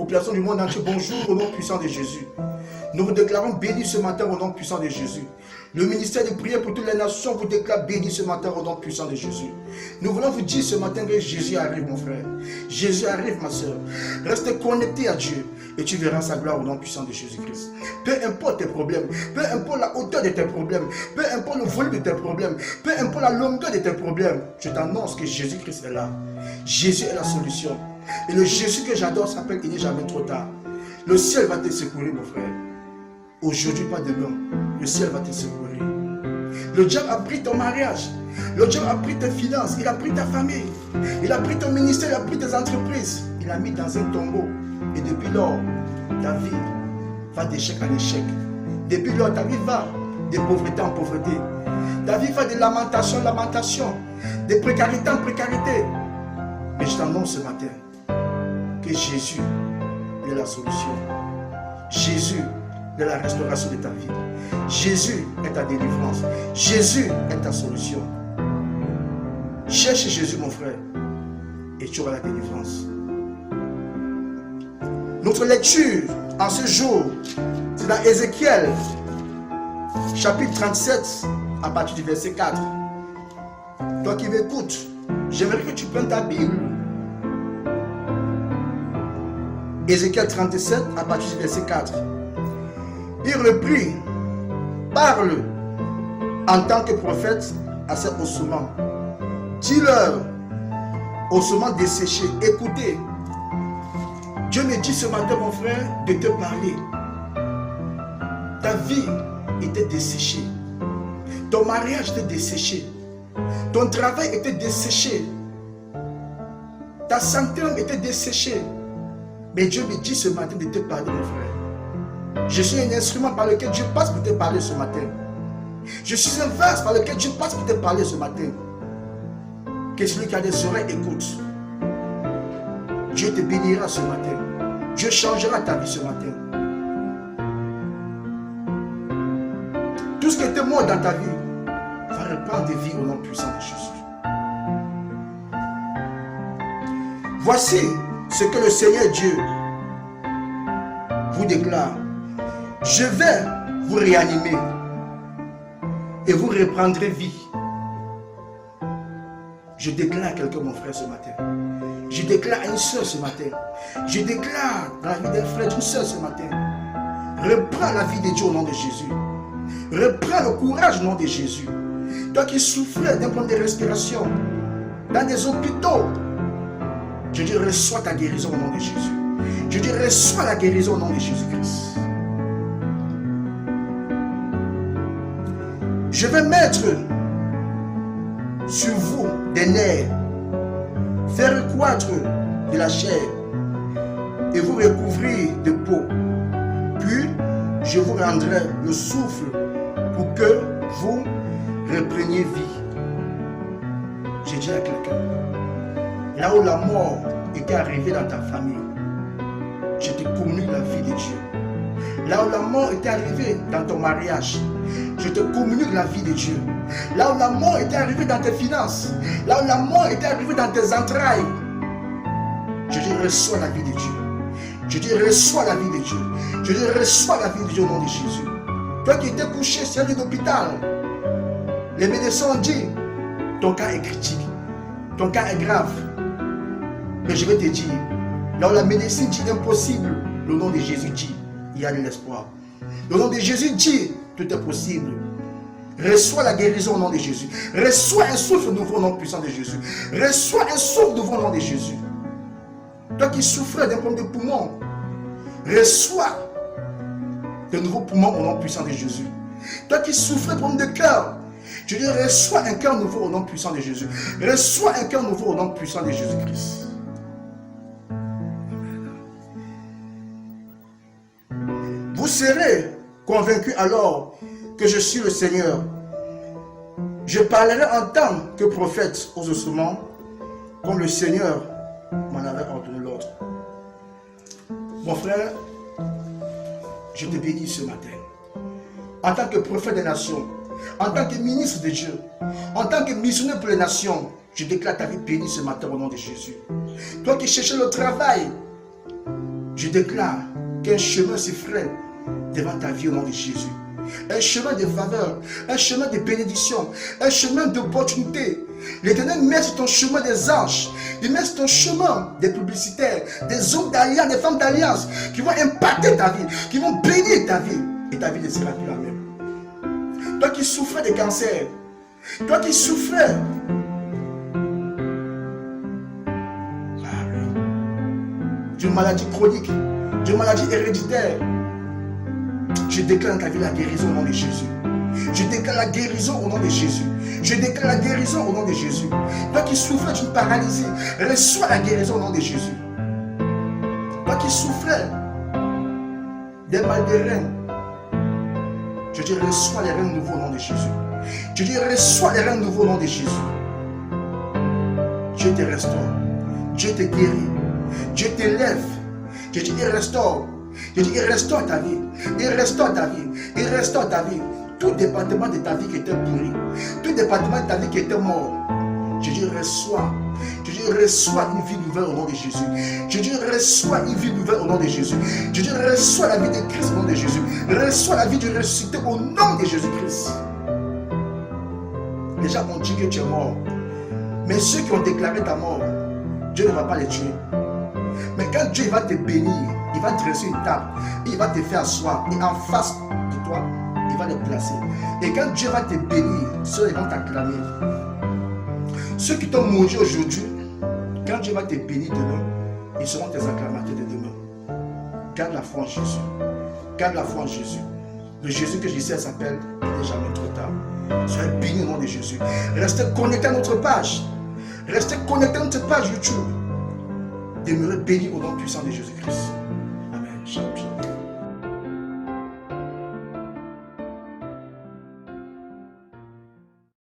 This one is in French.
population du monde entier, bonjour au nom puissant de Jésus. Nous vous déclarons bénis ce matin au nom puissant de Jésus. Le ministère de prière pour toutes les nations vous déclare bénis ce matin au nom puissant de Jésus. Nous voulons vous dire ce matin que Jésus arrive, mon frère. Jésus arrive, ma soeur. Reste connecté à Dieu et tu verras sa gloire au nom puissant de Jésus-Christ. Peu importe tes problèmes, peu importe la hauteur de tes problèmes, peu importe le volume de tes problèmes, peu importe la longueur de tes problèmes, je t'annonce que Jésus-Christ est là. Jésus est la solution. Et le Jésus que j'adore s'appelle Il n'est jamais trop tard. Le ciel va te secourir, mon frère. Aujourd'hui, pas demain. Le ciel va te secourir. Le diable a pris ton mariage. Le diable a pris tes finances. Il a pris ta famille. Il a pris ton ministère. Il a pris tes entreprises. Il l'a mis dans un tombeau. Et depuis lors, ta vie va d'échec en échec. Depuis lors, ta vie va de pauvreté en pauvreté. Ta vie va de lamentation en lamentation. De précarité en précarité. Mais je t'annonce ce matin que Jésus est la solution. Jésus est la restauration de ta vie. Jésus est ta délivrance. Jésus est ta solution. Cherche Jésus, mon frère, et tu auras la délivrance. Notre lecture en ce jour, c'est dans Ézéchiel, chapitre 37, à partir du verset 4. Toi qui m'écoutes, j'aimerais que tu prennes ta Bible. Ézéchiel 37, à partir du verset 4. Il reprit, parle en tant que prophète à ses ossements. Dis-leur, ossements desséchés, écoutez. Dieu me dit ce matin, mon frère, de te parler. Ta vie était desséchée. Ton mariage était desséché. Ton travail était desséché. Ta santé était desséchée. Mais Dieu me dit ce matin de te parler, mon frère. Je suis un instrument par lequel Dieu passe pour te parler ce matin. Je suis un vase par lequel Dieu passe pour te parler ce matin. Que celui qui a des oreilles écoute. Dieu te bénira ce matin. Dieu changera ta vie ce matin. Tout ce qui était mort dans ta vie va reprendre des vies au nom puissant de Jésus. Voici ce que le Seigneur Dieu vous déclare. Je vais vous réanimer et vous reprendrez vie. Je déclare à quelqu'un, mon frère, ce matin. Je déclare à une soeur ce matin. Je déclare dans la vie d'un frère, d'une soeur ce matin. Reprends la vie de Dieu au nom de Jésus. Reprends le courage au nom de Jésus. Toi qui souffrais d'un problème de respiration, dans des hôpitaux, je dis reçois ta guérison au nom de Jésus. Je dis reçois la guérison au nom de Jésus-Christ. Je vais mettre sur vous des nerfs, faire croître de la chair et vous recouvrir de peau. Puis je vous rendrai le souffle pour que vous repreniez vie. J'ai dit à quelqu'un, là où la mort était arrivée dans ta famille, je te communique la vie de Dieu. Là où la mort était arrivée dans ton mariage, je te communique la vie de Dieu. Là où la mort était arrivée dans tes finances, là où la mort était arrivée dans tes entrailles, je dis reçois la vie de Dieu. Je dis reçois la vie de Dieu. Je dis reçois la vie de Dieu au nom de Jésus. Toi qui étais couché sur un lit d'hôpital, les médecins ont dit ton cas est critique, ton cas est grave. Mais je vais te dire, là où la médecine dit impossible, le nom de Jésus dit il y a de l'espoir. Le nom de Jésus dit tout est possible. Reçois la guérison au nom de Jésus. Reçois un souffle nouveau au nom puissant de Jésus. Reçois un souffle nouveau au nom de Jésus. Toi qui souffrais d'un problème de poumon, reçois de nouveaux poumons au nom puissant de Jésus. Toi qui souffrais d'un problème de cœur, je dis reçois un cœur nouveau au nom puissant de Jésus. Reçois un cœur nouveau au nom puissant de Jésus-Christ. Vous serez convaincus alors que je suis le Seigneur. Je parlerai en tant que prophète aux ossements, comme le Seigneur m'en avait ordonné l'ordre. Mon frère, je te bénis ce matin. En tant que prophète des nations, en tant que ministre de Dieu, en tant que missionnaire pour les nations, je déclare ta vie bénie ce matin au nom de Jésus. Toi qui cherchais le travail, Je déclare qu'un chemin s'effraie devant ta vie au nom de Jésus. Un chemin de faveur, un chemin de bénédiction, un chemin d'opportunité. L'Éternel met sur ton chemin des anges, il met sur ton chemin des publicitaires, des hommes d'alliance, des femmes d'alliance qui vont impacter ta vie, qui vont bénir ta vie. Et ta vie ne sera plus la même. Toi qui souffrais de cancer, toi qui souffrais d'une maladie chronique, d'une maladie héréditaire, je déclare dans ta vie la guérison au nom de Jésus. Je déclare la guérison au nom de Jésus. Je déclare la guérison au nom de Jésus. Toi qui souffrais d'une paralysie, reçois la guérison au nom de Jésus. Toi qui souffrais des mal des reins, je dis reçois les reins nouveaux au nom de Jésus. Je dis reçois les reins nouveaux au nom de Jésus. Dieu te restaure. Dieu te guérit. Dieu t'élève. Je dis il restaure. Je dis il restaure ta vie. Il restaure ta vie. Il restaure ta vie. Tout département de ta vie qui était pourri, tout département de ta vie qui était mort, je dis reçois. Je dis reçois une vie nouvelle au nom de Jésus. Je dis reçois une vie nouvelle au nom de Jésus. Je dis reçois la vie de Christ au nom de Jésus. Reçois la vie du ressuscité au nom de Jésus-Christ. Les gens ont dit que tu es mort. Mais ceux qui ont déclaré ta mort, Dieu ne va pas les tuer. Mais quand Dieu va te bénir, il va te dresser une table, il va te faire asseoir, et en face de toi, il va les placer. Et quand Dieu va te bénir, ceux qui vont t'acclamer. Ceux qui t'ont maudit aujourd'hui, quand Dieu va te bénir demain, ils seront tes acclamateurs de demain. Garde la foi en Jésus. Garde la foi en Jésus. Le Jésus que je sais s'appelle, il n'est jamais trop tard. Soyez bénis au nom de Jésus. Restez connectés à notre page. Restez connectés à notre page YouTube. Demeurez bénis au nom puissant de Jésus-Christ. Amen. Shalom.